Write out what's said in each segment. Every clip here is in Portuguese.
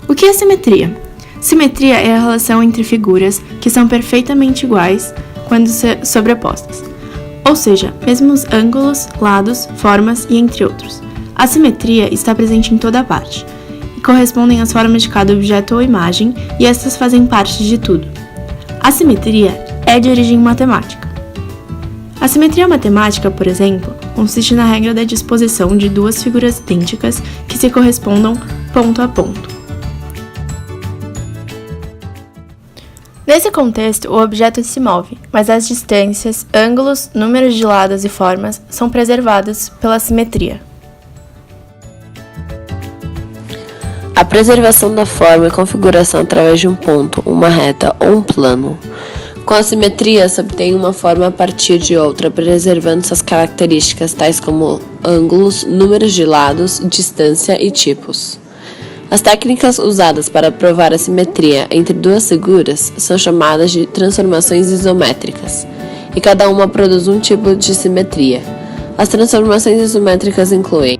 O que é simetria? Simetria é a relação entre figuras que são perfeitamente iguais quando sobrepostas, ou seja, mesmos ângulos, lados, formas e entre outros. A simetria está presente em toda parte, e correspondem às formas de cada objeto ou imagem, e estas fazem parte de tudo. A simetria é de origem matemática. A simetria matemática, por exemplo, consiste na regra da disposição de duas figuras idênticas que se correspondam ponto a ponto. Nesse contexto, o objeto se move, mas as distâncias, ângulos, números de lados e formas são preservados pela simetria. A preservação da forma e configuração através de um ponto, uma reta ou um plano. Com a simetria, se obtém uma forma a partir de outra, preservando suas características, tais como ângulos, números de lados, distância e tipos. As técnicas usadas para provar a simetria entre duas figuras são chamadas de transformações isométricas, e cada uma produz um tipo de simetria. As transformações isométricas incluem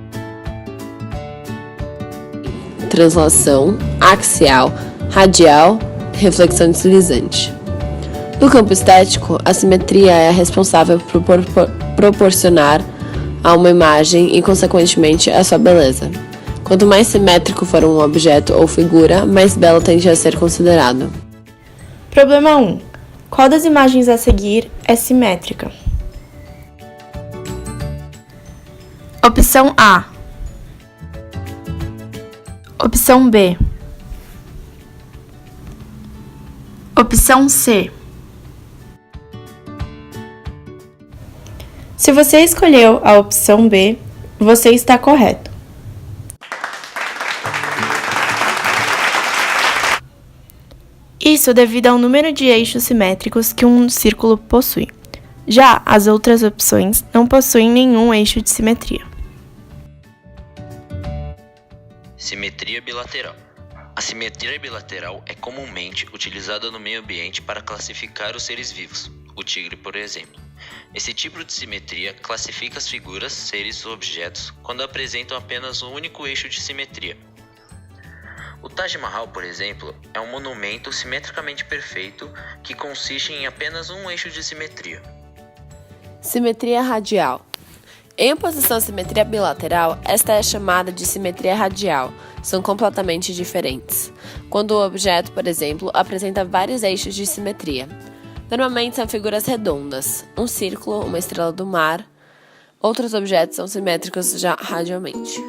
translação, axial, radial, reflexão deslizante. No campo estético, a simetria é a responsável por proporcionar a uma imagem e, consequentemente, a sua beleza. Quanto mais simétrico for um objeto ou figura, mais belo tende a ser considerado. Problema 1. Qual das imagens a seguir é simétrica? Opção A. Opção B. Opção C. Se você escolheu a opção B, você está correto. Isso devido ao número de eixos simétricos que um círculo possui. Já as outras opções não possuem nenhum eixo de simetria. Simetria bilateral. A simetria bilateral é comumente utilizada no meio ambiente para classificar os seres vivos, o tigre, por exemplo. Esse tipo de simetria classifica as figuras, seres ou objetos quando apresentam apenas um único eixo de simetria. O Taj Mahal, por exemplo, é um monumento simetricamente perfeito que consiste em apenas um eixo de simetria. Simetria radial. Em oposição à simetria bilateral, esta é chamada de simetria radial. São completamente diferentes. Quando o objeto, por exemplo, apresenta vários eixos de simetria. Normalmente são figuras redondas, um círculo, uma estrela do mar. Outros objetos são simétricos já radialmente.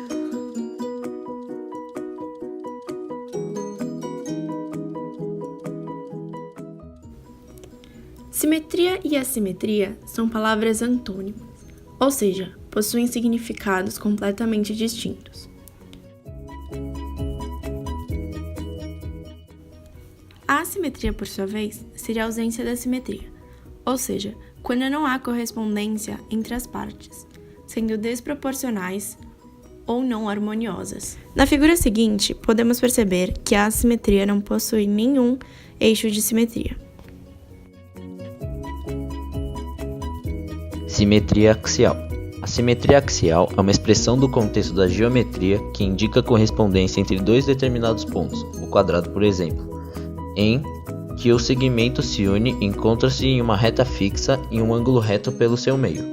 Simetria e assimetria são palavras antônimas, ou seja, possuem significados completamente distintos. A assimetria, por sua vez, seria a ausência da simetria, ou seja, quando não há correspondência entre as partes, sendo desproporcionais ou não harmoniosas. Na figura seguinte, podemos perceber que a assimetria não possui nenhum eixo de simetria. Simetria axial. A simetria axial é uma expressão do contexto da geometria que indica a correspondência entre dois determinados pontos, o quadrado, por exemplo, em que o segmento se une e encontra-se em uma reta fixa em um ângulo reto pelo seu meio.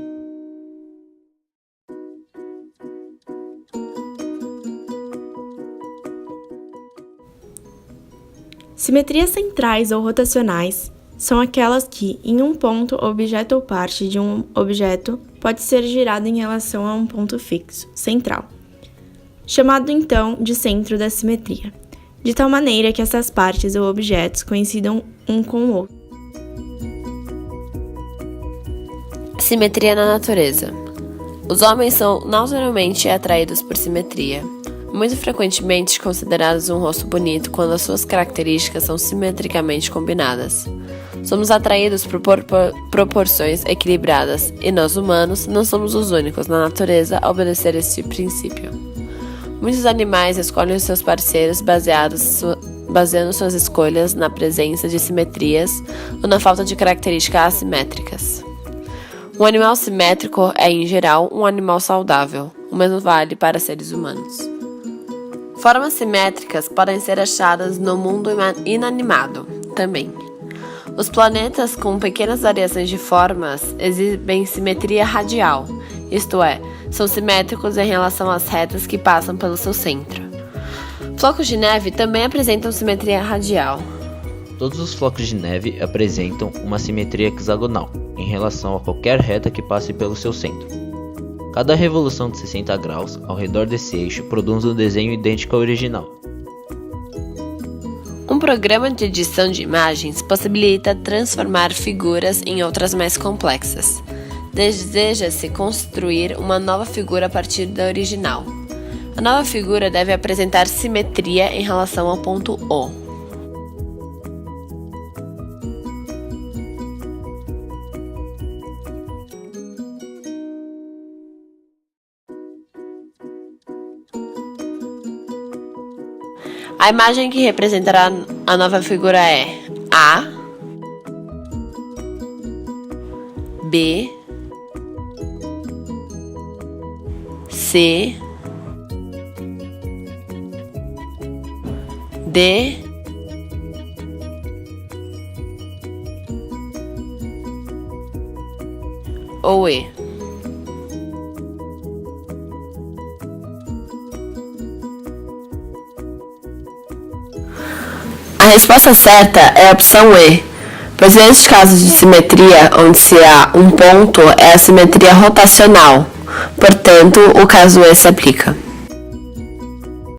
Simetrias centrais ou rotacionais são aquelas que, em um ponto, o objeto ou parte de um objeto pode ser girado em relação a um ponto fixo, central, chamado então de centro da simetria, de tal maneira que essas partes ou objetos coincidam um com o outro. Simetria na natureza. Os homens são naturalmente atraídos por simetria, muito frequentemente considerados um rosto bonito quando as suas características são simetricamente combinadas. Somos atraídos por proporções equilibradas e nós, humanos, não somos os únicos na natureza a obedecer este princípio. Muitos animais escolhem os seus parceiros baseando suas escolhas na presença de simetrias ou na falta de características assimétricas. Um animal simétrico é, em geral, um animal saudável. O mesmo vale para seres humanos. Formas simétricas podem ser achadas no mundo inanimado também. Os planetas com pequenas variações de formas exibem simetria radial, isto é, são simétricos em relação às retas que passam pelo seu centro. Flocos de neve também apresentam simetria radial. Todos os flocos de neve apresentam uma simetria hexagonal em relação a qualquer reta que passe pelo seu centro. Cada revolução de 60 graus ao redor desse eixo produz um desenho idêntico ao original. Um programa de edição de imagens possibilita transformar figuras em outras mais complexas. Deseja-se construir uma nova figura a partir da original. A nova figura deve apresentar simetria em relação ao ponto O. A imagem que representará a nova figura é A, B, C, D, ou E. A resposta certa é a opção E, pois neste caso de simetria, onde se há um ponto, é a simetria rotacional. Portanto, o caso E se aplica.